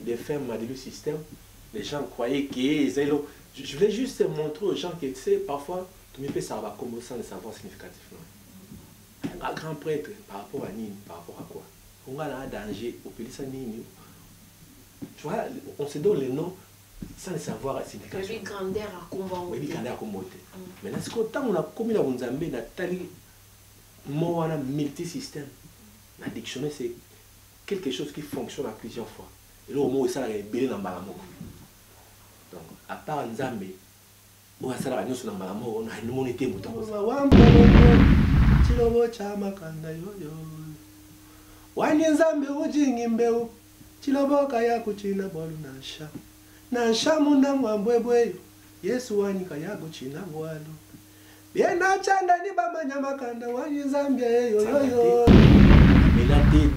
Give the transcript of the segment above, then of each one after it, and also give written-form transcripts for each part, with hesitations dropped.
des fins du système, les gens croyaient que je voulais juste montrer aux gens que tu sais, parfois, tu me fais ça va comme sans le savoir significativement. Un grand prêtre, par rapport à Nini, par rapport à quoi? On a un danger, au pays Nini. Tu vois, on se donne les noms sans le savoir significativement. Oui, grandeur à combat. Oui, grandeur à combat. Maintenant, c'est qu'autant on a commis la Nzambe, on a tali, moi, on a multi-système. La dictionnaire, c'est quelque chose qui fonctionne à plusieurs fois. Et là, au moins, ça a été dans le balamo. Donc, à part Nzambe, on a ça la sur le balamo, on a une monnaie mouton. Chilobo chama kanda yoyo. Wani Nzambe ujingi mbeu. Chilobo kaya kuchina bolu nasha. Nasha munda mwambwebwe. Yesu wani kaya kuchina bolu. Biena chanda ni baba nyama kanda wani Nzambe yoyo. Melate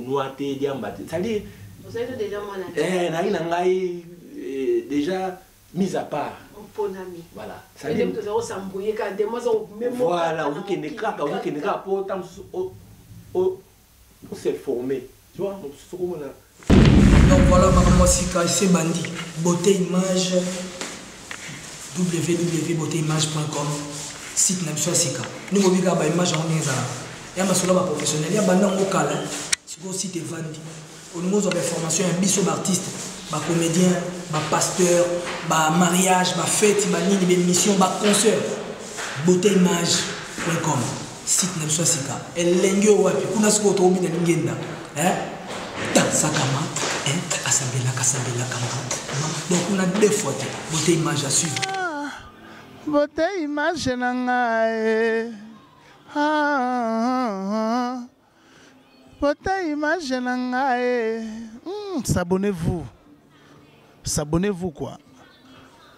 noate diambate. C'est-à-dire vous êtes déjà mon ami. Déjà mis à part. Voilà. Ça veut dire que voilà, vous qui n'est pas pour se former. Tu vois, donc voilà, maman Sika, c'est Bandi. Beauté image, www.beautéimage.com, site Namsua Sika. Nous avons vu que l'image en est là. Il y a un professionnel, il y a un local, c'est le site Vandi. Au niveau de la formation, il y a un biseau artiste. Ba comédien, ba pasteur, ba mariage, ba fête, ba nini, ba mission, ba concert. Beautéimage.com, site Namsua Sika. El lengyo wapi, kuna siko tobi na lingenda. Sakama, asambela kama. Donc on a deux fois Beautéimage à suivre. Beautéimage nangae. Beautéimage nangae. S'abonnez-vous. S'abonnez-vous quoi.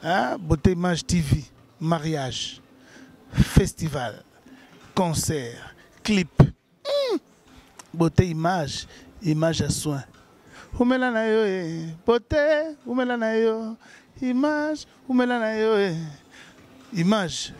Hein? Beautéimage TV, mariage, festival, concert, clip. Beautéimage, image à soin. Oumela na yo beauté, oumela na yo image, oumela na yo image.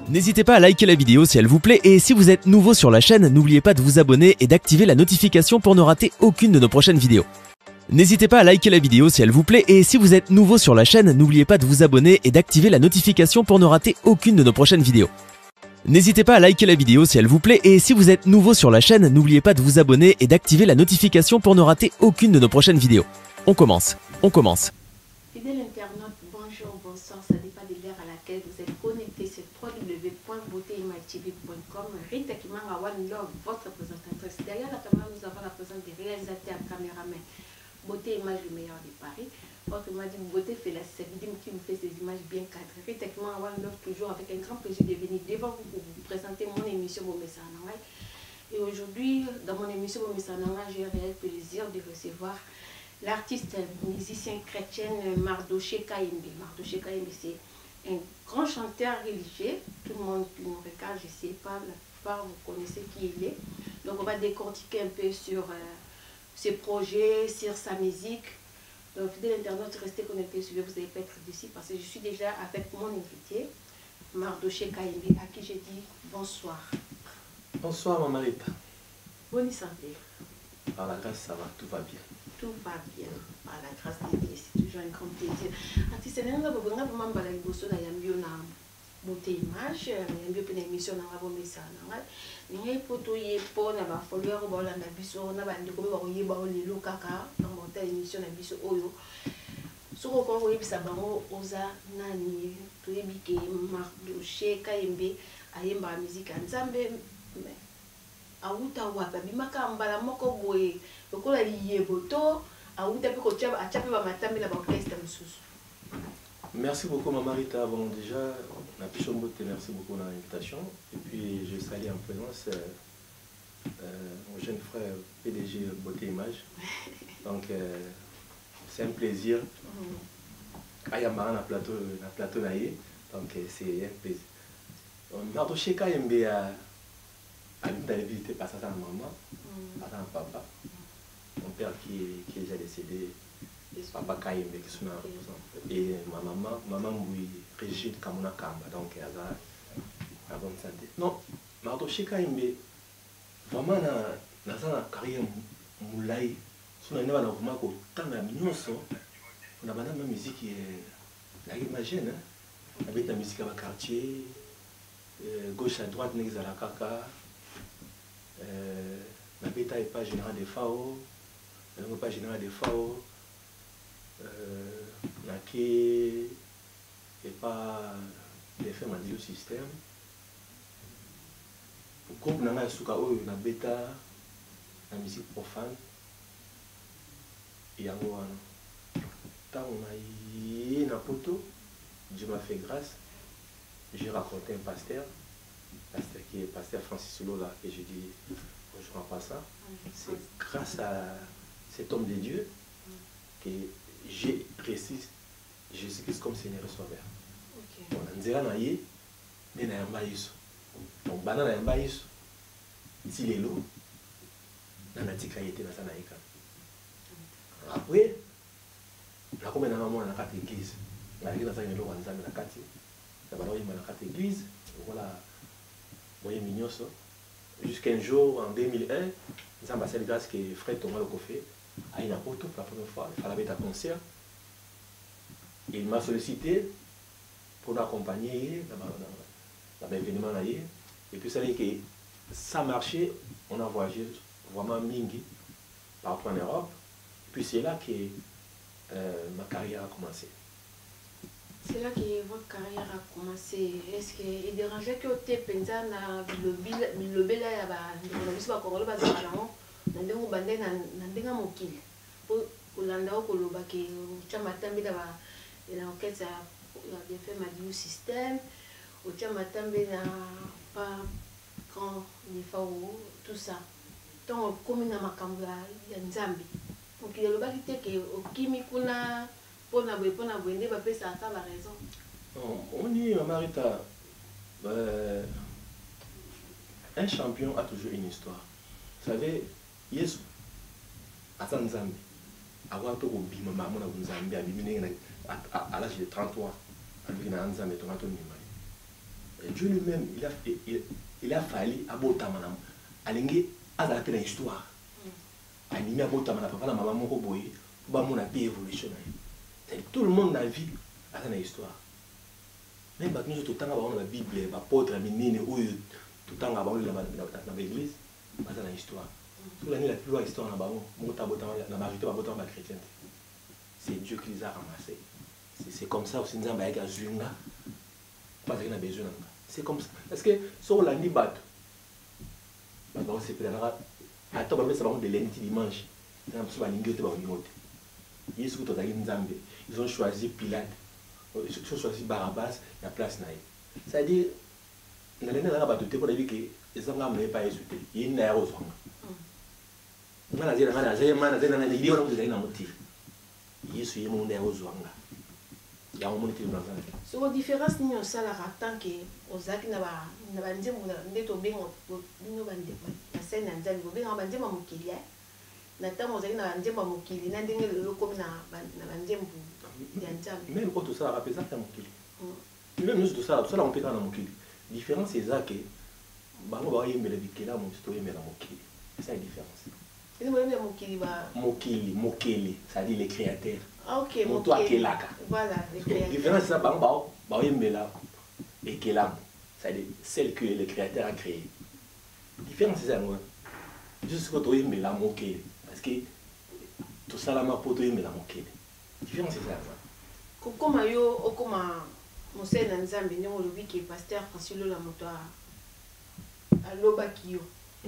N'hésitez pas à liker la vidéo si elle vous plaît et si vous êtes nouveau sur la chaîne, n'oubliez pas de vous abonner et d'activer la notification pour ne rater aucune de nos prochaines vidéos. N'hésitez pas à liker la vidéo si elle vous plaît et si vous êtes nouveau sur la chaîne, n'oubliez pas de vous abonner et d'activer la notification pour ne rater aucune de nos prochaines vidéos. N'hésitez pas à liker la vidéo si elle vous plaît et si vous êtes nouveau sur la chaîne, n'oubliez pas de vous abonner et d'activer la notification pour ne rater aucune de nos prochaines vidéos. On commence. Fidèle internaute, bonjour, bonsoir, ça dépend de l'heure à laquelle vous êtes connecté sur www.beautéimage.com. Rita Kimanga One Love, votre présentatrice. Derrière la caméra, nous avons la présence des réalisateurs, caméramans. Beauté Image, le meilleur de Paris. Autrement dit, Beauté fait la Sabine qui nous fait ces images bien cadrées. Rita Kimanga One Love, toujours avec un grand plaisir de venir devant vous pour vous présenter mon émission Bomessa Nangai. Et aujourd'hui, dans mon émission Bomessa Nangai, j'ai un réel plaisir de recevoir l'artiste musicien chrétien Mardoché Kayembe. Mardoché Kayembe, c'est un grand chanteur religieux. Tout le monde qui nous regarde, je ne sais pas, la plupart vous connaissez qui il est. Donc on va décortiquer un peu sur ses projets, sur sa musique. Donc fidèle internaute, restez connectés, suivez, vous n'allez pas être déçus parce que je suis déjà avec mon invité, Mardoché Kayembe, à qui j'ai dit bonsoir. Bonsoir Maman Rita. Bonne santé. Par la grâce, ça va, tout va bien. Tout va bien, par la grâce de Dieu, c'est toujours un grand plaisir. Artiste, beauté image yambi pe na émission na ngabo mesa na ngai ningai poto ye po na ba follower ba landa biso na ba ndiko ba koyeba o lelo kaka na monta émission na biso oyo soko ko koyebisa bango oza nani toyebi ke Mardoché Kayembe ayemba musique nzambe awuta wapa bimaka mbala moko boye lokola liyebo to awuta pe ko tshaba achape ba matambi na ba orchestre mususu. Merci beaucoup Maman Rita. Bon, déjà, merci beaucoup pour l'invitation. Et puis, je salue en présence mon jeune frère PDG Beauté Image. Donc, c'est un plaisir. Ayamara na plateau naïe. Donc, c'est un plaisir. Mardoché Kayembe a visité par sa maman, par sa papa. Mon père qui est déjà décédé. Papa Kayembe qui sont et ma maman oui Régine Kamuna Kamba donc elle a bonne santé. Non, Mardoché Kayembe vraiment na sa carrière moulai son année na vraiment ko tanga minyoso on a bana musique la imagine avec la musique à quartier gauche à droite n'exala kaka la bêta est pas général de FAO elle pas général de FAO qui n'est pas l'effet du système. Comme on a la bêta, la musique profane, et quand on a eu un poteau, Dieu m'a fait grâce. J'ai raconté un pasteur qui est pasteur Francis Lola, et j'ai dit bonjour à Passa. C'est grâce à cet homme de Dieu que j'ai réussi Jésus-Christ comme Seigneur et Sauveur. On a dit mais na yamba yesu. Donc bana na yamba yesu. Ti lelo na natika yete na sana eka. Après na comme na maman na kati église. Na kiti na sana lelo wanza na kati. Na bana yimba na kati église. Voilà. Moye minyoso. Jusqu'à un jour en 2001, nous avons passé le grâce que frère Thomas le Kofé a une apôtre pour la première fois, il fallait être à concert. Il m'a sollicité pour l'accompagner dans l'événement. Et puis ça veut dire que ça marchait, on a voyagé vraiment mingi partout en Europe. Et puis c'est là que ma carrière a commencé. C'est là que votre carrière a commencé. Est-ce qu'il dérangeait que tu aies pensé à Bilobela ya ba ndeko ba Kongolo ba zalango na ndengo bande na ndenga mokili po olanda okoloba ke chama tambi na ba na orchestre ya fait Madiou système au chama tambi na pas quand il faut tout ça donc comme na makambo ya nzambi donc il loba ki te ke okimi kuna pona boende ba pesa ça la raison. On dit Marita un champion a toujours une histoire. Vous savez, Yesu, à Nzambe, à l'âge de 33, Dieu lui-même, il a fallu à Botamanam, à l'ingé, à la telle histoire. À l'ingé, à Botamana, papa, la maman, mon boy, pour mon appui évolutionnaire. Tout le monde a vu à la histoire. Même nous, tout le temps, on a la Bible, l'apôtre, la minine, tout le temps dans l'église, c'est une histoire. Toute l'année, la plus grande histoire, la majorité de chrétiens. C'est Dieu qui les a ramassés. C'est comme ça aussi, nous avons besoin. C'est comme ça. Parce que si on l'a dit, ils ont choisi Pilate, ils ont choisi Barabbas, la place naïve. C'est-à-dire, dans l'année de la bataille, on a vu que les gens n'avaient pas insulté. Il y a une erreur. So différence ni on sala tant que ozaki na ba nzembo ndeto bengo bino bande na scène nzambe bengo ba nzembo mokili na tango ozaki na nzembo mokili na ndenge lelo komi na nzembo ya nzambe même quand ça rappelle ça mokili même nous tout ça on peut dans mokili différence c'est ça que bango ba yemela bikela mo to yemela mokili c'est ça la différence ni mo yemela mokili ba mokili ça dit les créateurs. Ah ok, voilà, les créateurs. La différence c'est ça, bah yembela et que l'âme, c'est-à-dire celle que le créateur a créée. Différence c'est ça, moi. Juste quand on aime la moquée, parce que tout ça là, ma pote aime la moquée. Différence c'est ça, moi. Comme yo, comme Monseigneur Nanzambe, nous le dit que pasteur Francis Lola Moto à Lobakio,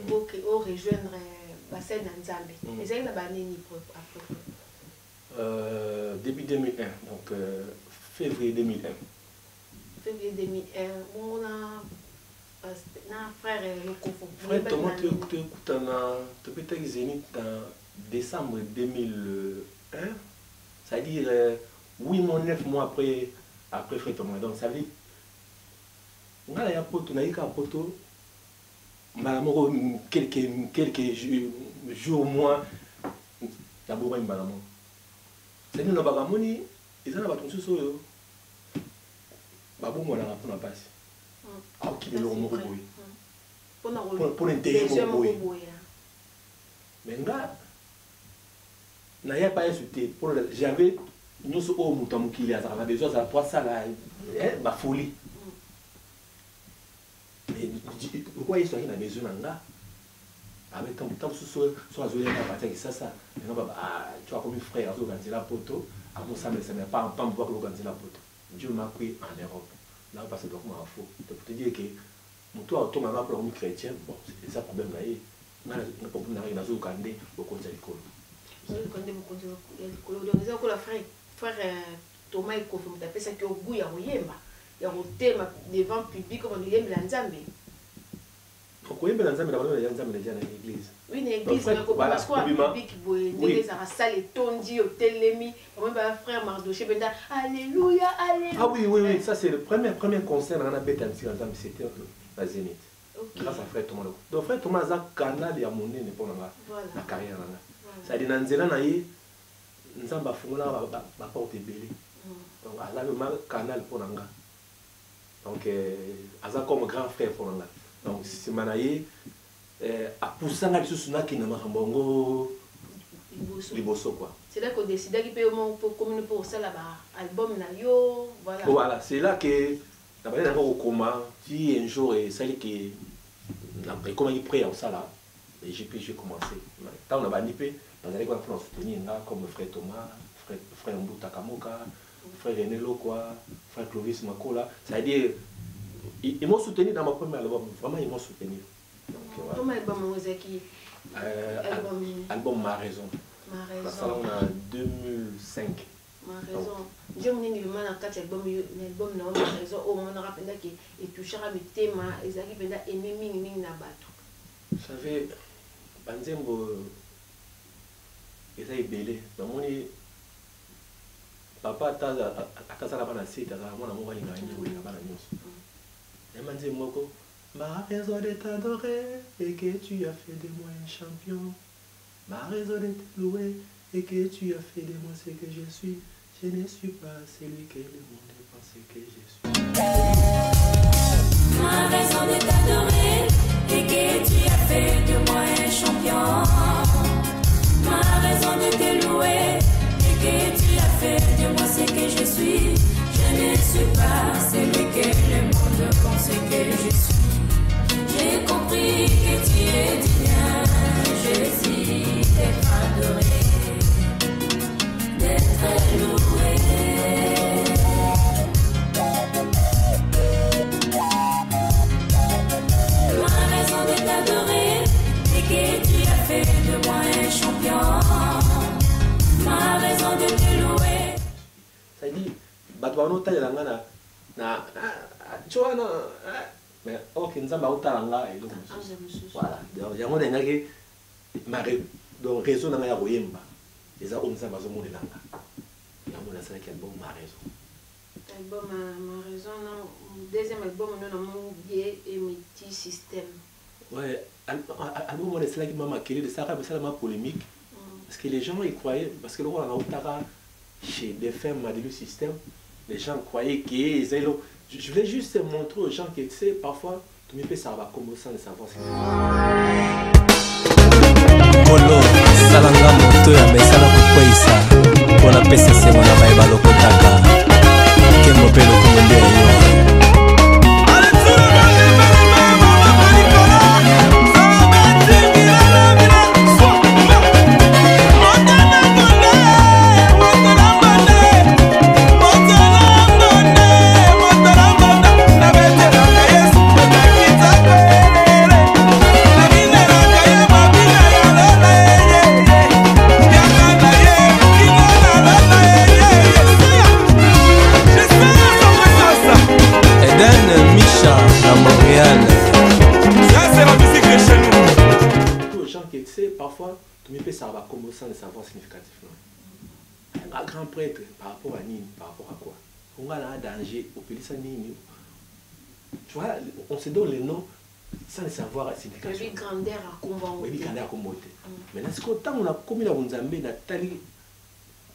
pour rejoindre bassin Nanzambe. Et ça, il y a une année après. Début 2001, donc février 2001. Février 2001, on a un frère Lokofo. Frère Thomas, tu as peut-être Zénith en décembre 2001, c'est-à-dire 8 mois, 9 mois après Frère Thomas. Donc ça veut dire, on a un poteau, on a eu un poteau, quelques jours, mois, d'abord une balamon. C'est-à-dire, on a pas de ils ont pas de choses. Babou, on a pas de passe. Ah, qui est le mot pour l'intérêt mon boy. Mais là, n'a y a pas insulté. J'avais nous sommes au mouton qui les a besoin de la ça là, ma folie. Mais pourquoi ils sont dans la maison là? Avec ton temps sur la zone à partir de ça, mais non tu as comme un frère à organiser la poteau, à mon ça mais pas en pouvoir organiser la poteau. Dieu m'a pris en Europe. Là on passe donc à faux. Pour te dire que mon toit autour m'a pour un chrétien, bon c'est ça problème là. On a problème dans la zone candé au conseil d'école. Frère Thomas il confirme taper ça que au goût ya oyemba ya otema devant public comme on yemba nzambe. Pourquoi yemba nzambe d'abord ya nzambe déjà dans l'église. Oui, dans l'église mais parce que public boy des à salle tondi au telemi moi ba frère Mardoché benda alléluia alléluia. Ah oui, ça c'est le premier concert dans la bête nzambe c'était la Zénith. Grâce à frère Thomas. Donc frère Thomas a canal ya monnaie ne pour la carrière là. Ça dit dans nzela na ye nzamba fungola ba porte belé. Donc ala le canal pour nanga. Donc aza comme grand frère pour nanga. Donc c'est manaye a poussé na biso suna ki na mahambongo liboso quoi. C'est là qu'on décide qu'il peut pour communiquer pour ça là album na yo voilà. Voilà, c'est là que d'abord on au coma, si un jour et ça que comment il prêt à ça là et j'ai commencé. Tant on a banipé on allait quoi soutenir comme frère Thomas, frère Mbuta Kamoka, frère René Lokwa, frère Clovis Makola. C'est-à-dire, ils m'ont soutenu dans ma première album. Vraiment, ils m'ont soutenu. Comment album qui album Ma Raison. Ma Raison. Ça, on a 2005. Ma Raison. J'ai mon élément dans 4 albums, l'album Ma Raison. Au moment où on a et touchera mes thèmes, ils arrivent à aimer Ming Nabato. Vous savez, Banzembo. Et ça est belé. Donc, mon papa a casé la banane, c'est mon amour, il a une banane. Et m'a dit, Moko, ma raison de t'adorer et que tu as fait de moi un champion. Ma raison de te louer et que tu as fait de moi ce que je suis. Je ne suis pas celui que le monde pense que je suis. Ma raison de t'adorer et que tu as fait de moi un champion. Ma raison de te louer et que tu as fait de moi ce que je suis. Je ne suis pas celui que le monde pense que je suis. J'ai compris que tu es divin. Je suis d'être adoré, d'être loué. Ma raison de t'adorer et que tu as fait de moi un champion. Ma raison de te louer. Ça dit, Batouano Taïlanga tu vois, non, mais ok, nous avons Talanga et donc voilà. Donc, il y a donc raison dans la Royemba. Les hommes ça va se monter là. Il y a un seul album Ma Raison. Album Ma Raison, deuxième album, nous avons et Multi Système. Ouais, album c'est là qui m'a marqué de ça, mais ça m'a polémique. Parce que les gens ils croyaient, parce que le roi a chez des femmes Madilu Système, les gens croyaient qu'ils étaient. Je voulais juste montrer aux gens que tu sais, parfois, tu me fais ça va comme ça, ne savoir si Kolo, salanga moto ya mesala kukwesa, pona pesa sema na baeba lokotaka, kemo pelo kumunde yo. gens qui, tu sais, parfois, tu me fais ça va comme sans le savoir significatif. Un grand prêtre, par rapport à Nini, par rapport à quoi? On a un danger, au pays ça Nini. Tu vois, on se donne les noms sans le savoir significatif. Oui, grandeur à combat. Oui, grandeur à combat. Maintenant, ce qu'autant on a commis la Nzambe, Nathalie,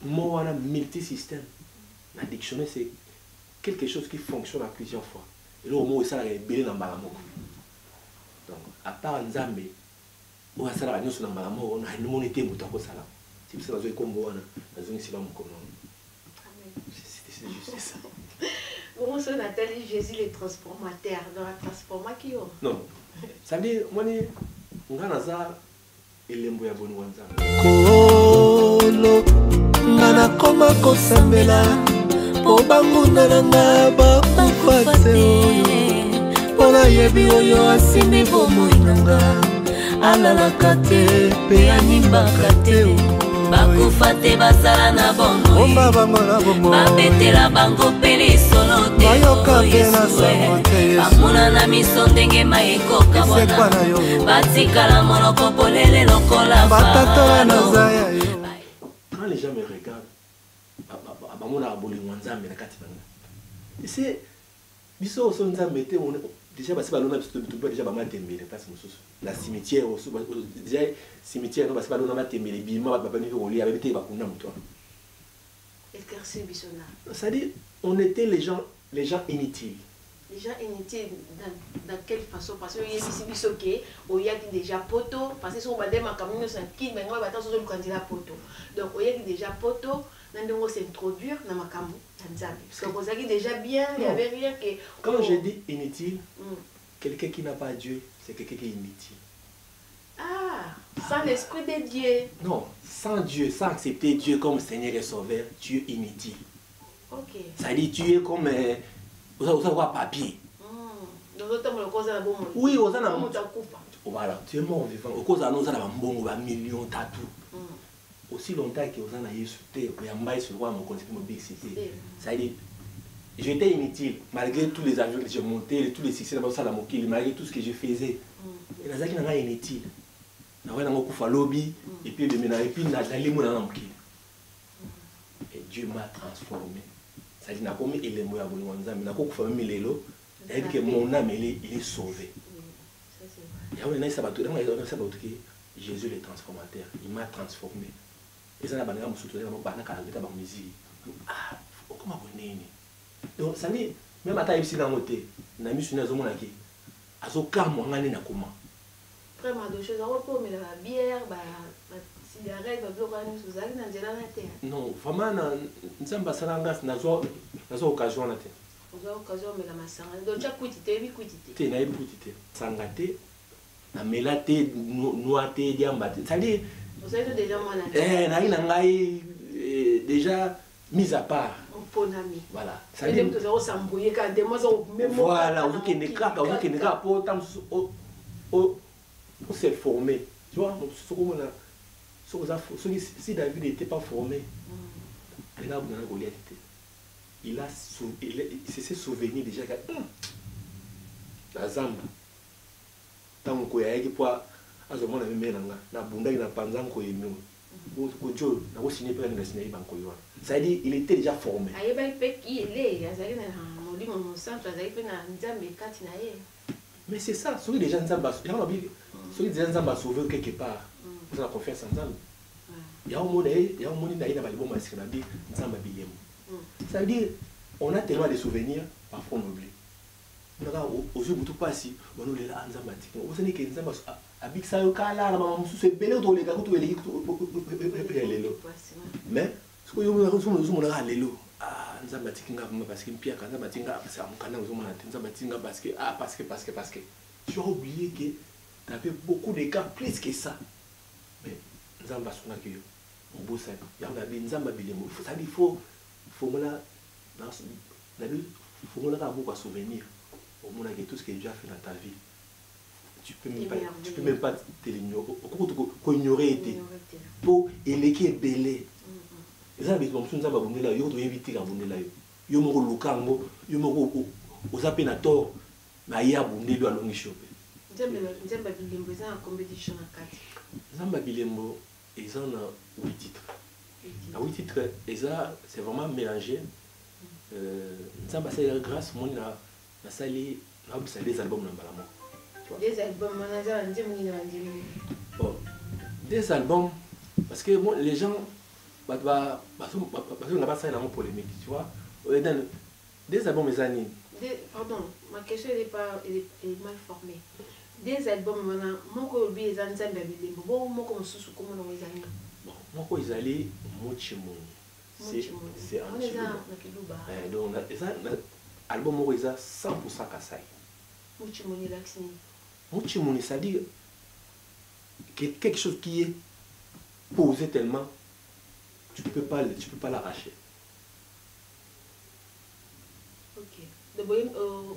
moi, on a multi-système. La dictionnaire, c'est quelque chose qui fonctionne à plusieurs fois. Et là, au moins, ça a été dans le malamoko. Donc, à part Nzambe, on a ça la réunion sur le malamoko, on a une monnaie moutako salam. C'est ça, on a comme on a zone ici, c'est juste ça. Comment ça, Nathalie, Jésus les transformateurs, dans la transformation? Non, ça veut dire, moi, on a ça, et l'emboya bon wanza. Kolo, ngana koma kosambela, obanguna nanga bakufate oyo, pona yebi oyo asimi bomoinanga, alalaka te pe animbaka te o. Bakufate basala na bongo babetela bango pele solo te bamuna na miso ndenge mayekoka wana batikala monoko polele lokola quand les gens me regardent bamona bolingo nzambe na kati bana c'est biso so nzambe te déjà parce que balona déjà ba matembele place mosusu la cimetière déjà cimetière no parce que balona matembele bima ba bani ko lia ba bete ba kuna mutwa éclaircir bisona. Ça dit on était les gens inutiles. Les gens inutiles dans quelle façon? Parce que y a ici bisoké ou y a déjà poto parce que son badé ma camino sans qui mais moi bata sur le candidat poto. Donc il y a déjà poto on s'introduire dans ma camou Nzambe. Parce que vous avez déjà bien, il n'y avait rien que... Quand je dis inutile, quelqu'un qui n'a pas Dieu, c'est quelqu'un qui est inutile. Ah, sans l'esprit de Dieu. Non, sans Dieu, sans accepter Dieu comme Seigneur et Sauveur, tu es inutile. Ok. Ça dit tu es comme... vous avez un papier. Oui, vous avez un... Voilà, tu es mort vivant. Au cause de nous, vous avez un bon million de tatous. Aussi longtemps que vous en avez sauté, vous avez sur le roi, mon conseil mobile, c'était. Ça dit, j'étais inutile, malgré tous les avions que j'ai montés, tous les succès dans la moquille, malgré tout ce que je faisais. Et là, ça qui inutile. Là, on a un lobby, et puis le ménage, et puis on a allé mon moquille. Et Dieu m'a transformé. Ça dit, on a commis les mots à Bolonza, mais on a confirmé les lots, et que mon âme, il est sauvé. Et on a dit, Jésus le transformateur, il m'a transformé. Et ça, on a dit, ah, comment on est? Donc, ça dit, même à taille ici dans le thé, on a mis sur une zone qui a ce calme, on a dit, comment? Vraiment, deux choses à repos, mais la bière, la cigarette, la bloc, nous sommes allés dans la terre. Non, vraiment, nous sommes passés dans la occasion. Nous avons occasion, mais la masse. Donc, tu as quitté, oui, quitté. Tu as quitté. Sangaté, la mélaté, noaté, diambaté. Ça dit, vous avez déjà mon ami. Déjà mis à part. Voilà. Ça dit, voilà, vous n'êtes pas pour se former. Tu vois, si David n'était pas formé, il s'est souvenu déjà que la Zamba, tant que il y a azomona mimenanga na bunda ina panza ko yemu ko jo na ko signer pena signer banko yo. Ça dit il était déjà formé. Ayeba pe qui est azali na molimo mo centre azali pe na Nzambe kati na ye. Mais c'est ça, ceux des gens Nzamba, il y a ceux des gens Nzamba sauvé quelque part. Vous avez confiance en Nzamba. Il y a un monde na ina ba liboma sikana bi Nzamba bilemu. Ça veut dire on a tellement de souvenirs parfois on oublie. Aux yeux tout passé, on nous les a Nzamba tiki. Vous savez que Nzamba avec ça au cas là maman c'est belé autour les gars tout les mais ce que nous avons lelo ah Nzamba tinga parce que Pierre quand Nzamba tinga parce que amukana nous avons Nzamba tinga parce que tu as oublié que tu avais beaucoup de cas plus que ça mais Nzamba songa que on bosse il y a des Nzamba bilemo ça dit faut là faut là beaucoup à souvenir au moins que tout ce que tu as fait dans ta vie tu peux même pas te l'ignorer pour éléquer belé et ça veut dire que Nzamba bundela yo to inviter ka bundela yo moko lukango yo moko ozape na tort na ya bundelo alongi shope Nzamba bilembo za compétition na kati Nzamba Bilembo, ils ont 8 titres. À 8 titres, c'est vraiment mélangé. Nzamba, c'est grâce à moi, na sali, na des albums dans Balamo. Des albums, bon, des albums, parce que moi, les gens, parce qu'on n'a pas ça dans mon polémique, tu vois. Des albums, mes amis. Pardon, ma question elle est mal formée. Des albums, mon cobi est un Nzamba Bilembo. Bon, mon comme sous comment on les amis. Bon, mon co ils allaient Mochimon. C'est un Chiluba. Donc, l'album moi ils a 100% Kassai. Mochimoni l'accent. Mochimoni, ça dit quelque chose qui est posé tellement, tu peux pas l'arracher. Ok. Donc,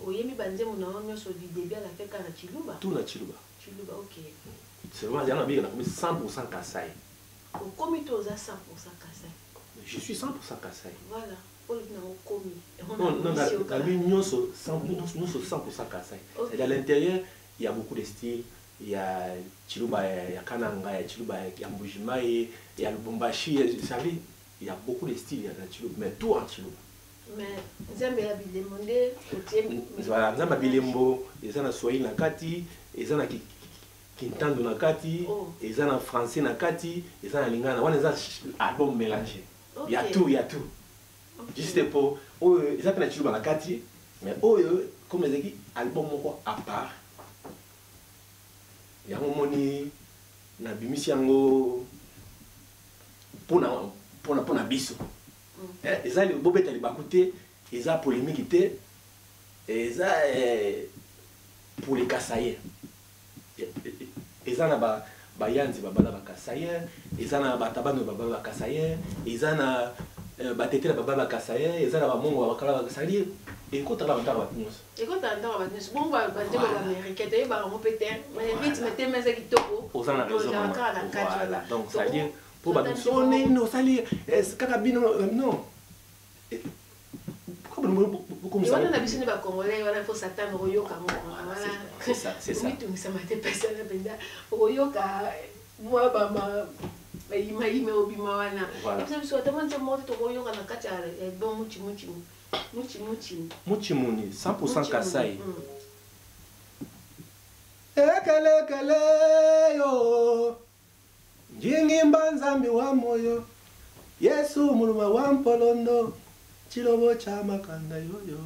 vous avez bandé mon nom sur du début à la fin quand Chiluba. Tout na Chiluba. Chiluba, ok. C'est vraiment, il y en a bien, 100% Kassai. Comment tu as 100% Kassai? Je suis 100% Kassai. Voilà. Non, dans l'union, nous sommes 100% Kassai. À l'intérieur, il y a beaucoup de styles. Il y a Chiluba, il y a Kananga, il y a Chiluba, il y a Mbujima, il y a le Bombashi. Vous savez, il y a beaucoup de styles dans Chiluba, mais tout en Chiluba. Mais Nzamba Bilembo, voilà, Nzamba Bilembo, ils ont Swahili Nakati, ils ont Kintando Nakati, ils ont français Nakati, ils ont Lingana. On a un album mélangé. Il y a tout, il y a tout. Juste pour ils ont Chiluba Nakati, mais comme les dit, album à part. Il y a un moment na bimisiango pour na biso. Ils ont les bobette à l'écouter, ils ont polémique, ils ont pour les Kassaïens. Ils ont na bayanzi babala Kassaïens, ils ont na batabano babala Kassaïens, ils ont na batetela babala Kassaïens, ils ont na bamongo babala Kassaïens. Et quand on a un temps, et quand on a un temps, bon, on va dire l'américain, tu vas répéter, mais vite, mettez mes équipes au sein de la donc, ça veut dire, pour on non, ça veut dire, est-ce qu'il y a bien, non. Pourquoi ça? On a besoin de Congolais, il faut s'attendre au yoka. C'est ça, c'est ça. Oui, ça m'a dépassé la peine. Au yoka, moi, baba. Il m'a dit, mais au bimawana. Et puis, je suis tellement de au yoka, na kacha, bon, Mochimoni, 100% Kassai. Ekele yo, jingi mbanzambi wa moyo, Yesu muluma wa mpolondo, chilobo cha makanda yoyo.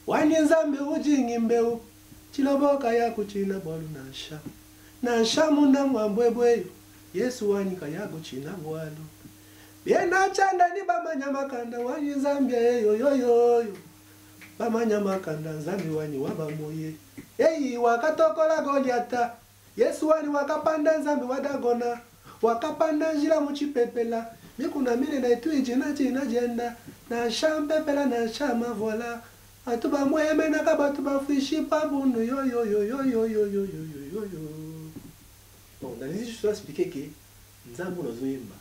Wani nzambi ujingi mbeu, chilobo kaya kuchina bwalu nasha. Nasha munda mwambwebweyo, Yesu wani kaya kuchina bwalu. Yena chanda ni bamanya makanda wani Zambia yo yo yo. Bamanya makanda Nzambi wani wabamoye. Eyi wakatokola Goliata. Yesu wani wakapanda Nzambi wadagona. Wakapanda njila muchipepela. Mikuna mine na itu ijina jina jenda. Na shampepela na shama voila. Atuba mweme na kabatu bafishi pabundu yo yo yo yo yo yo yo yo yo. Bon, dans les je dois expliquer que Nzambi nozoyemba.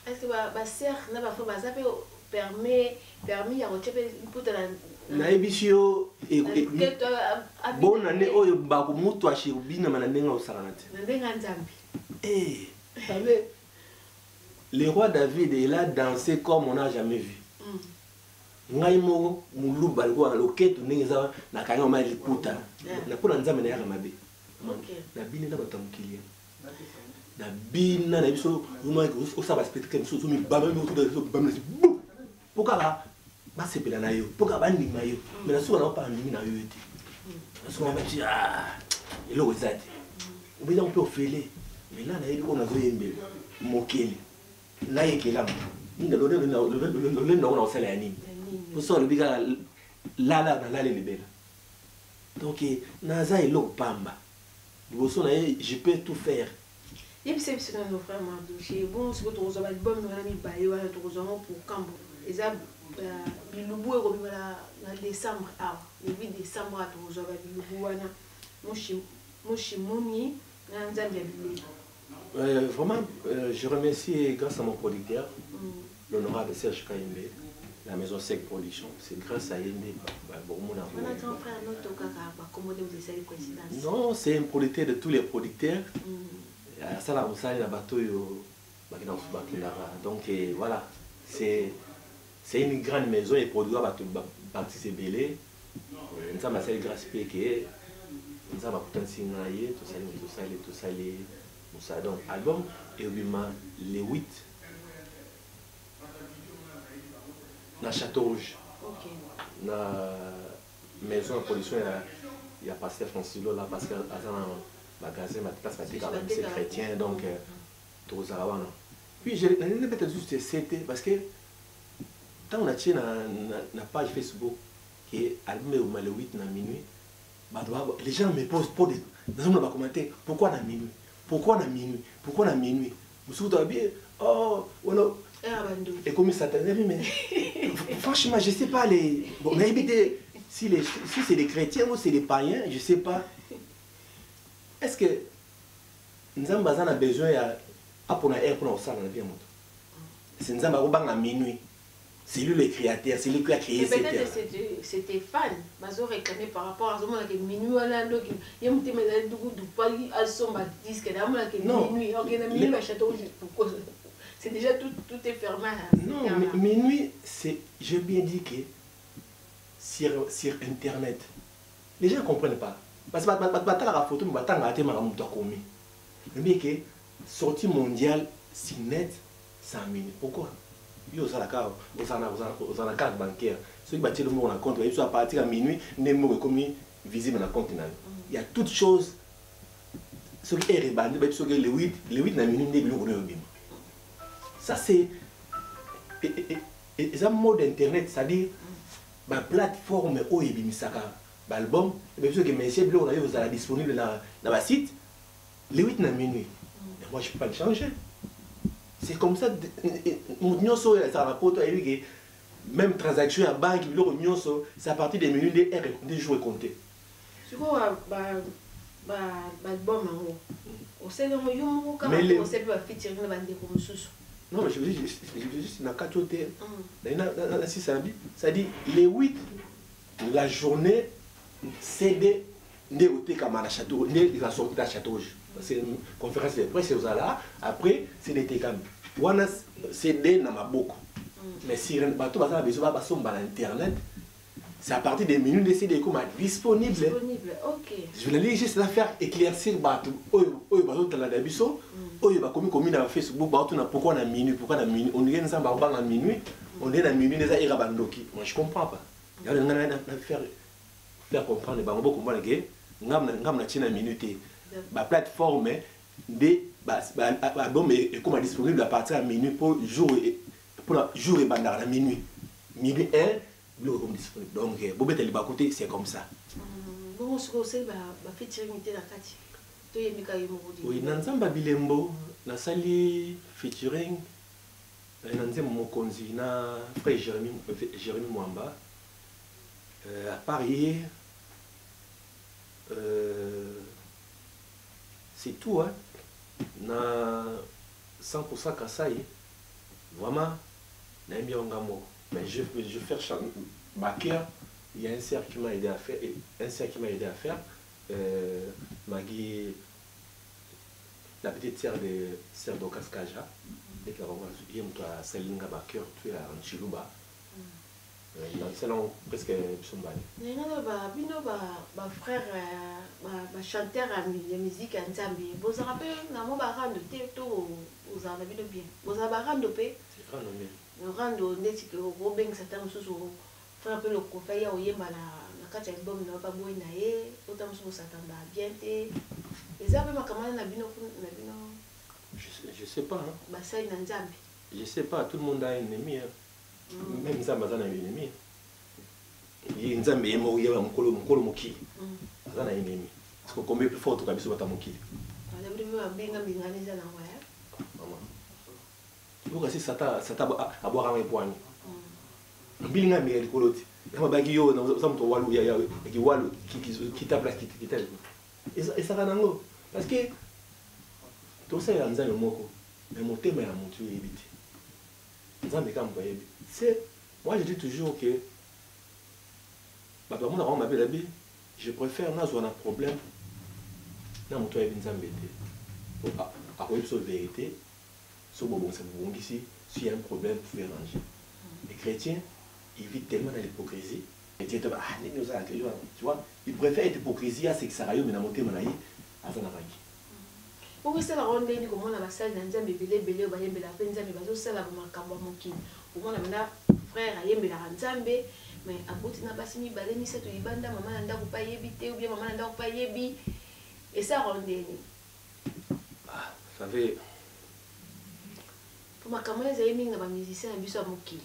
Est-ce que ma sœur n'a pas fait ça permis à rechercher pour la naibisio bon année oyo ba ko mutu ashirubina manandenga usaranate ndenga Nzambi savez le roi David il a dansé comme on n'a jamais vu ngai mo muluba ngo loketo ndengeza na kanga ma likuta na pona Nzambi na yaka mabe na bine na batamukilia na bina na biso uma ko sa ba spectacle biso so mi baba mi autour de so bam na pourquoi ba sepela na yo pourquoi ba ndima yo mais na so na pa ndimi na yo ete na so ba ti elo ezati ubina on peut ofele mais là na yiko na zo yembele mokeli na yekela ninga lo na osala ya nini pour ça le biga la le libela donc naza elo pamba liboso na je peux tout faire. Et c'est nos frères Mandouché. Bon, c'est que tu as album, nous avons mis Bayo, tu as pour Cambo. Et ça, Bilubou est revenu en décembre, le 8 décembre, tu as Bilubou, Moshimouni, vraiment, je remercie grâce à mon producteur, l'honorable Serge Kaimbe, la maison Sec Production. C'est grâce à Yembe. Non, c'est un producteur de tous les producteurs. ça là vous savez la bateau donc voilà c'est une grande maison et produit bateau partie c'est belé ça m'a fait grâce que ça m'a pourtant signé tout ça donc album et les 8 dans Château Rouge dans maison de production il y a Pasteur Francis là parce que magasin ma place c'est chrétien donc tout ça là puis je n'ai peut-être juste c'était parce que quand on a tiré na page Facebook qui est album le 8 na minuit les gens me posent pour des commentaires pourquoi na minuit vous souvenez bien oh voilà et comme ça t'a mais franchement je sais pas les bon mais si c'est des chrétiens ou c'est des païens je sais pas. Est-ce que nous avons besoin pour la air pour nous savoir la vie à moto? C'est nous avons besoin à minuit. C'est lui le créateur, c'est lui qui a créé cette terre. Peut-être que c'était fan, mais ils ont réclamé par rapport à ce moment-là que minuit, il y a un petit peu de pali à son disque, minuit, c'est déjà tout est fermé. Non, mais minuit, j'ai bien dit que sur Internet, les gens ne comprennent pas. Parce que la photo, mais que sortie mondiale, c'est net, 100 000. Pourquoi? Il y a la carte bancaire. Ceux qui battent le mot en compte, ils sont à partir de minuit, les mots comme visibles dans le compte. Il y a toutes choses. Ce qui est rébandu, le 8 dans minuit, ça c'est un mode internet, c'est-à-dire la plateforme où il y a l'album, et bien que monsieur Blanc est disponible dans le site, le 8 dans minuit. Moi je ne peux pas le changer. C'est comme ça, même transaction à banque, c'est à partir des minutes, des jours comptés. C'est quoi l'album? On sait que c'est pas featuring dans des comme non, mais je veux dire, juste dans 4 hôtels. C'est-à-dire, les 8, la journée, CD, des hôtels comme à la Château, la sortie de la Château. C'est une conférence de presse, c'est là. Après, c'est des TKM. On a CD dans ma boucle. Mais si on a besoin de passer sur Internet, c'est à partir des minutes de CD comme disponible. Disponible, ok. Je voulais juste la faire éclaircir comme dans Facebook, pourquoi on a minuit, on est dans minuit, on est dans minuit, moi je comprends pas. Il y a faire comprendre, que la minute, la plateforme de l'album est comme disponible à partir de minuit pour jour et bandar, minuit. Minuit 1, le disponible. Donc, c'est comme ça. Bon, ce que c'est, featuring dans la carte. Oui, Nanzamba Bilembo, na sali featuring Nanzamba Mokonzi, na frère Jérémy Mwamba. À Paris, c'est tout, hein. Na 100% Kassai, vraiment, na bien ngamo. Mais je fais Baker, il y a un cercle qui m'a aidé à faire, Magui, la petite sœur d'Okas Kaja, et qui a Selinga Baker, tu es en Chiluba. C'est long presque Psombani. Il y a un frère, chanteur de musique en Zambie. Vous vous rappelez, nous avons un de Této, vous en avez bien. Vous avez un de paix. C'est grand nommé. Le rang de Nétique, Robin, certains sous frère, le coffret, il y a la carte album, n'a pas beau naïe, autant que ça t'en va bien. Les amis, ma camarade n'a bien. Je sais pas. Bah, ça, il y a un Zambie. Je sais pas, tout le monde a un ennemi. Même ça, Mazana a un ennemi. Il y a un Zambie, il y a un Mokolo Moki. Mazana a un ennemi. Parce que combien plus fort, tu as vu sur Moki. Pourquoi si ça t'a à boire un point? Bilinga mais les colotis. Il y a bagay yo dans ça moto walu ya qui walu qui t'a place qui tel. Et ça va nango parce que tout ça est en moko. Mais mon thème est à mon tuer éviter. Nzambe comme quoi c'est moi je dis toujours que bah mon on m'appelle là je préfère n'a un problème na mon tuer Nzambe. quoi une vérité, sur bon ici, s'il y a un problème, vous pouvez ranger. Les chrétiens, ils vivent tellement dans l'hypocrisie. Les chrétiens, tu vois, ils préfèrent être hypocrisie à ce que ça aille, mais dans mon thème, à ça n'a pas dit. Pourquoi c'est la ronde ni comment on a salle dans un bébé belé au baye bela penza mais bazo sala ko makamba moki comment on a frère ayembe la nzambe mais aboti na basi ni balé ni seto ibanda maman nanda ko pa yebité ou bien maman nanda ko pa yebi et ça ronde ni ah ça fait pour makamba les ayemi na ba musicien na biso moki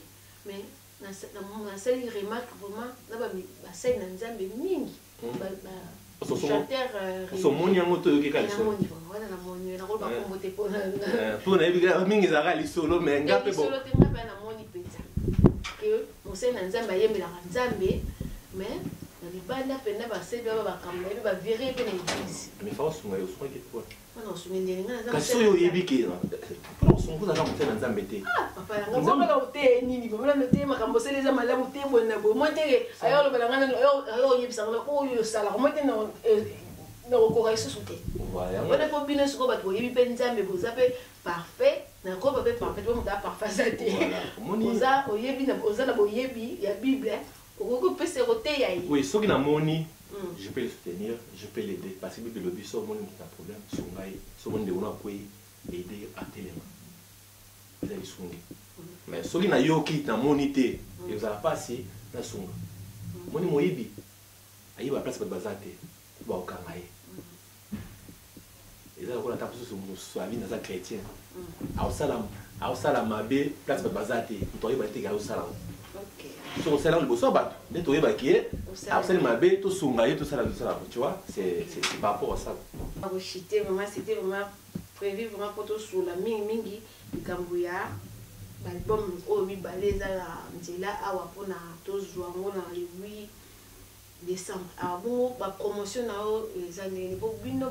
mais na salle remarque vraiment na ba salle na nzambe mingi chanteur somoni yango to yoki kali solo wana na moni na ko ba kombote pona pona ebiga mingi za kali solo mais ngape bon solo te ngapa na moni peza que mose na nzambe ayembela nzambe mais na libanda penda ba sebi ba kamla ba viré pe na église mais fa osunga yo sunga ke quoi wana osunga ndeni ngana kasi yo yebiki pour osunga za kamte na nzambe te ah papa yanga ngomala ute nini bamala note makambo seleza malamu te bona bo monte ayo lo balanga ayo yebisa ngala ko yo sala ko monte na ko ka isusu te voilà bona ko bino suko ba to yebi pe nzambe boza pe parfait na ko ba pe parfait bo muta parfait za te boza oyebi na boza na boyebi ya bible ko pe se rote ya yi oui soki na moni je peux le soutenir, je peux l'aider. Parce que le biso, mon qui a un problème, son monde de on aider à tellement. Vous allez songer. Mais ceux qui n'ont yoki na monité, ils vous a passé na songa. Moni moyibi, ayi ba place ba bazate, ba okangaye. Et ça, on a tapé sur la vie dans un chrétien. À salam mabe place ba bazate, on doit y aller au salam. Sur le salaire, le bosso bat. Dès que tu es qui est, après le mabé, tout songaye, tout ça là, tu vois, c'est par rapport à ça. C'était vraiment prévu vraiment pour tout sur la mingi, le Cambouya, l'album Omi Baleza, Ndela, Awa pour na tous jouer le 8 décembre. Alors bon, la promotion les années, pour bino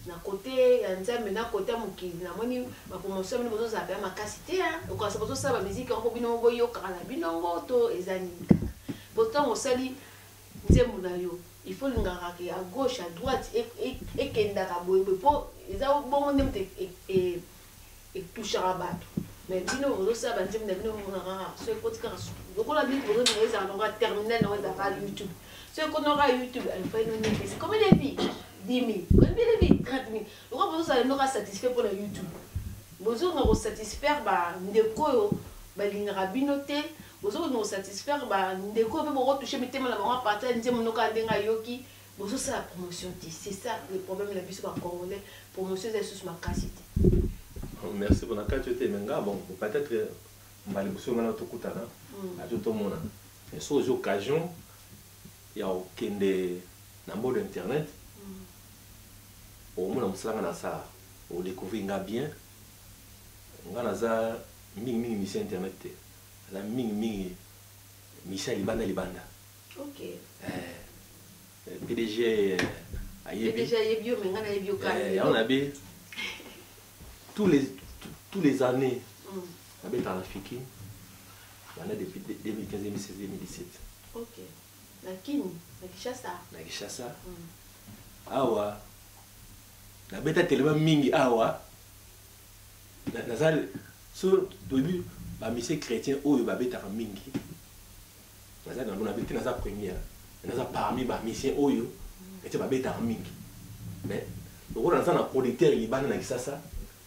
na côté nzambe na côté mokili na moni ba promotion mino bozo za ba makasité hein ko sa bozo sa ba musique ko bino boyo kala bino ngoto ezani pourtant osali nzembo na yo il faut ngara ke à gauche à droite et kenda ka boye po eza bongo ndemte et toucher à bato mais bino bozo sa ba nzembo na bino ngara so ko tika ko la bino bozo eza ngara terminal na eza pa YouTube so ko na YouTube elle fait non c'est comme les filles 10 000, 30 000. Pourquoi vous allez nous satisfaire pour la YouTube? Vous allez nous satisfaire, ndeko balinga binote. Vous allez nous satisfaire, ndeko peut vous toucher mais tellement la maman partage ndemo noka ndenga yoki. Vous allez la promotion, c'est ça le problème la vie sur la congolais. Promotion c'est sous ma capacité. Merci pour la qualité menga bon peut-être malibusio ngana tokutana à tout le monde. Et sur les occasions il y a aucun de n'importe internet. Au moins on s'en a ça on découvre bien on a ça ming mission internet la ming Michel Libanda ok PDG ayebi mais ngana yebi on a bien tous les années on a bien dans l'Afrique on a depuis 2015 2016 2017 ok na Kinshasa awa na beta tellement mingi awa na zal so début ba mission chrétien oyo ba beta mingi na zal na beta na za première na za parmi ba mission oyo et ba beta mingi mais on a un producteur libanais na Kinshasa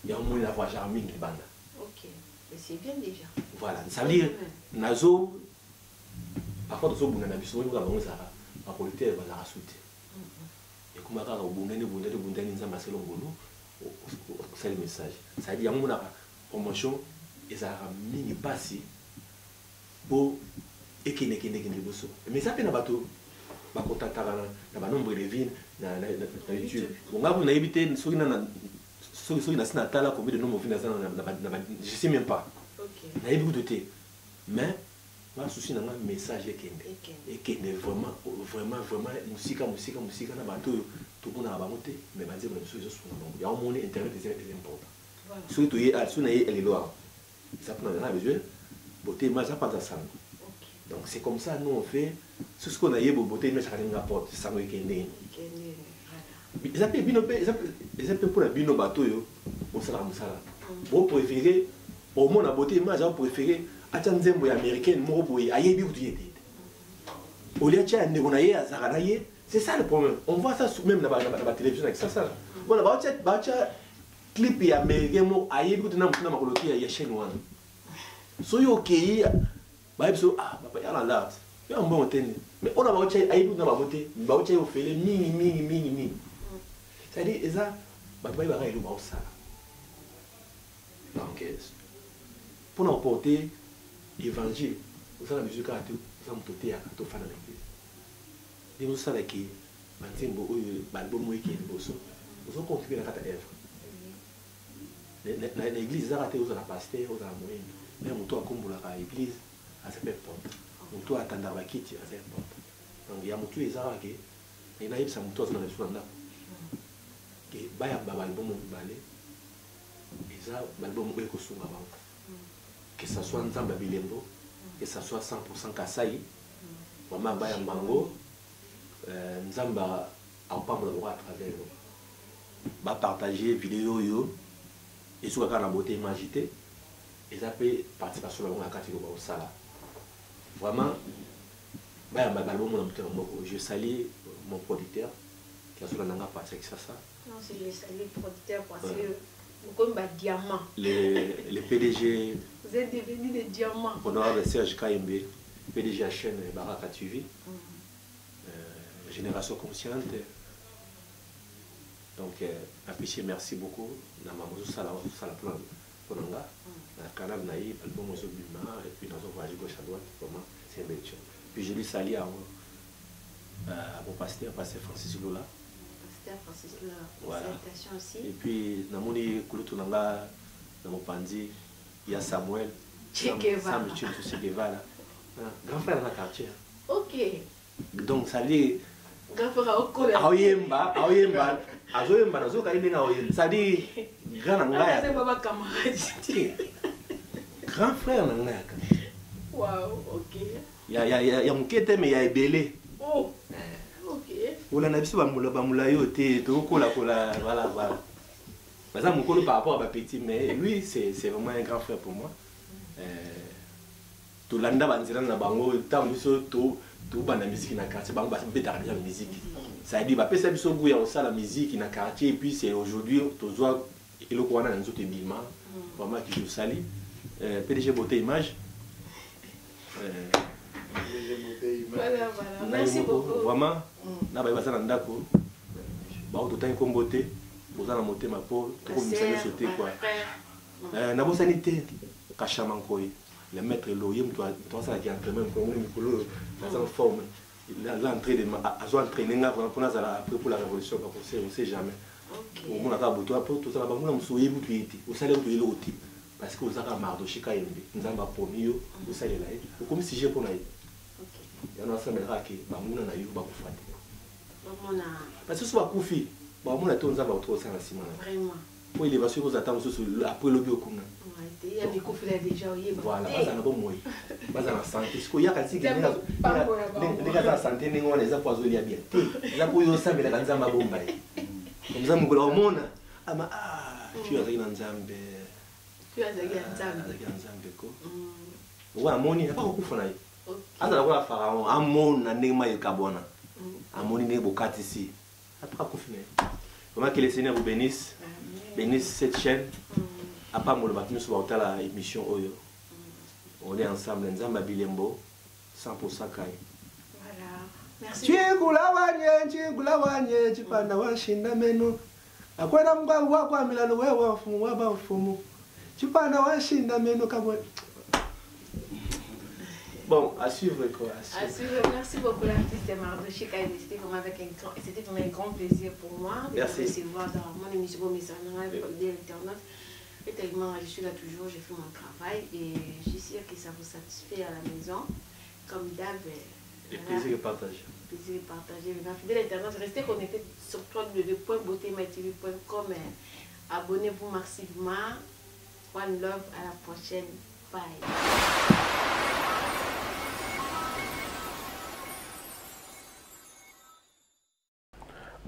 il y a un moyen d'avoir genre mingi banda ok mais c'est bien déjà voilà ça veut dire nazo parfois zo buna na biso ba bango ça ba producteur ba la soutenir et comme ça au bundani nzamba selo ngolo c'est le message ça dit yango na promotion et ça mingi passi pour ekene boso mais ça pena bato ba contactera na ba nombre de villes na YouTube on na éviter soki na sinatala combien de nombre de villes na je sais même pas OK na ébi tout mais ma souci na message ekende vraiment musique na bato tout le monde a bamoté mais banze na biso ezo il y a un monde internet c'est important surtout sur na elle est loin ça prend na besoin beauté mais ça pas ça donc c'est comme ça nous on fait ce qu'on a yebo beauté mais ça ka porte ça no ekende ça peut bino pe pour la bino bato yo osala musala bo préféré au monde a beauté image a préféré ata nzembo ya américaine moko boye ayebi kutu yete au lieu tia ndeko na ye azaka na ye c'est ça le problème on voit ça même dans la télévision avec ça voilà ba tia clip ya américain mo ayebi kutu na mutuna makoloki ya chaîne wana so yo okei ba biso ah papa ya la lat ya mbongo tene mais on a ba tia ayebi kutu na ba beauté ba tia ofele mingi c'est-à-dire eza ba ba ba elo ba osala donc pour nous porter l'évangile, vous avez la musique à tout, vous avez tout à tout faire dans l'église. Et vous savez que l'album qui est beau, vous avez contribué à la œuvre. L'église, vous avez la pasteur, vous avez la moyenne. Mais vous avez comme l'église, à cette porte. Vous avez attendu la quitte à cette porte. Donc il y a tout les arts qui et là il s'est monté dans le soir là. Que baya l'album balé. Et ça l'album est que son avant. Que ça soit Nzamba Bilembo, que ça soit 100% Kasaï, Maman Baya Mango, Nzamba a pas le droit à travers va partager vidéo yo et sur la beauté imagité et ça peut participation à la catégorie au sala. Vraiment, je salue mon producteur qui a sur la nanga partie avec ça. Non, c'est je salue le producteur parce que comme un diamant. Le PDG. Vous êtes devenu des diamants. Honorable Serge Kaimbe, PDG à chaîne Baraka TV. Génération consciente. Donc, apprécié, merci beaucoup. Dans ma maison, ça la plan pour nous. Dans le canal Naïf, album aux Bima, et puis dans le voyage gauche à droite, vraiment, c'est une belle chose. Puis je lui salue à mon pasteur Francis Lola. Francis Lola, voilà. salutation aussi. Et puis, dans mon Kulutunanga, dans mon Pandi, il y a Samuel. Che Guevara. Grand frère dans le quartier. Ok. Donc, ça dit. Grand frère au collège. Aoyemba, Azoyemba, Nazoka, il est là. Ça dit. Grand Nangaya. C'est papa camarade. Grand frère Nangaya. Waouh, ok. Il y a mon quête, mais il y a Ebélé. Oh. On a vu voilà. Par exemple, par rapport à ma petite, mais lui, c'est vraiment un grand frère pour moi. Tout l'anda banzira na bango, tant biso tout bana musique na quartier, bango ba mbeta la musique. Ça dit ba pesa biso goût ya ça la musique na quartier et puis c'est aujourd'hui tozoa eloko wana na nzoto ebima. Vraiment qui je salue. PDG Beauté Image. Voilà. Merci beaucoup. Vraiment, na ba bazana ndako. Ba auto temps comme beauté, bozana moté ma peau, to comme ça le sauter quoi. Na bo sanité kashamankoy. Le maître loyer toi ça qui entre même comme Mikolo dans une forme. Il a l'entrée de a entraîné pour la révolution pas possible, on sait jamais. Au monde a boto pour tout ça ba mona musoye butu yiti. Au salaire to yelo oti parce que aux ara mardo chika yembe. Nzamba promis yo, au salaire là. Comme si j'ai pour na il y a un ensemble qui est là, il y a parce que ce soit Koufi, il y a un ciment. Vraiment. Pour il va sur vous attendre après le bio. Il y a des Koufi déjà. Voilà, ça n'a pas moyen. Pas dans la santé. Parce qu'il y a quelqu'un qui est dans la santé, mais on les a poisonnés bien. Il a posé ça, mais il a dans ma bombe. Comme ça, mon gars, mon tu as rien dans Zambé. Tu as rien dans Zambé. Ouais, mon il n'a pas beaucoup de azala kwa pharaon amona ndema yekabona amoni ne bokati ici après confiner comment que le Seigneur vous bénisse cette chaîne à pas mo le battu sur la émission oyo on est ensemble Nzamba Bilembo 100% kai voilà merci chigula wanye chipanda washinda meno akwenda mgwangu wako amilalo wewe wafumu waba mfumu chipanda washinda meno kabwe. Bon, à suivre quoi. À suivre. Merci beaucoup l'artiste Mardochik. C'était vraiment un grand plaisir pour moi de vous recevoir dans mon émission de l'internet. Et tellement, je suis là toujours, j'ai fait mon travail et je suis sûre que ça vous satisfait à la maison. Comme d'hab. Le plaisir est partagé. Le plaisir est partagé. Fidèle internet, restez connectés sur www.beautématv.com. Abonnez-vous massivement. One love, à la prochaine. Bye.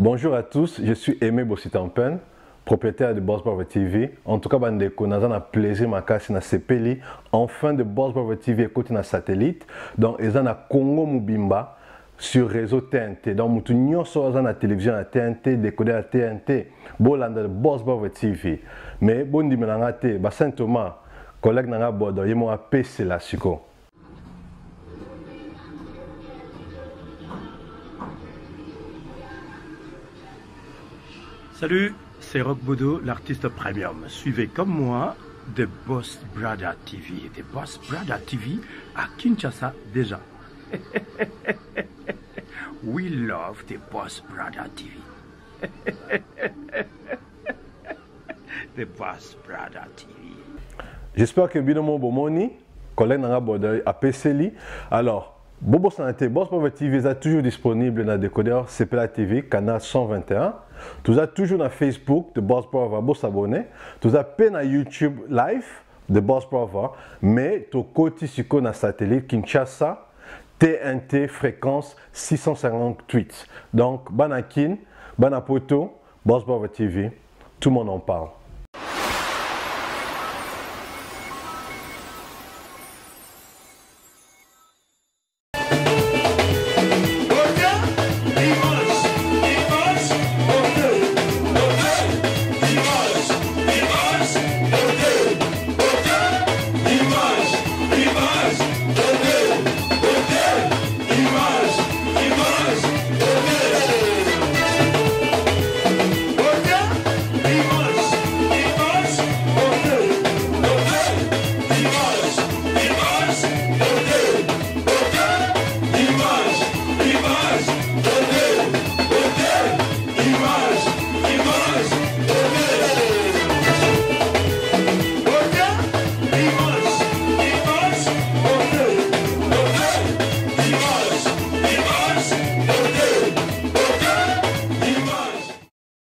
Bonjour à tous, je suis Aimé Bossitampen, propriétaire de Boss Brother TV. En tout cas, bandeko, nous avons plaisir makasi na sepeli. Enfin de Boss Brother TV écoute na satellite. Donc, ils ont na Congo Mubimba sur réseau TNT. Donc, mutu nyonso aza na télévision à TNT, décodé à TNT. Bolanda Boss Brother TV. Mais bon dimenanga te, ba Saint Thomas, collègue nanga bodo, yemo a PC la siko. Salut, c'est Rock Bodo, l'artiste premium. Suivez comme moi The Boss Brother TV. The Boss Brother TV à Kinshasa déjà. We love The Boss Brother TV. The Boss Brother TV. J'espère que Binomo Bomoni, collègue nanga bodo a PC. Alors, Bobo Santé, Boss Brother TV est toujours disponible dans le décodeur CPLA TV, canal 121. Tout ça toujours dans Facebook de Boss Brother, vous s'abonner. Tout ça peine à YouTube live de Boss Brother, mais tout côté sur le satellite Kinshasa, TNT fréquence 658. Donc, Banakin, Banapoto, Boss Brother TV, tout le monde en parle.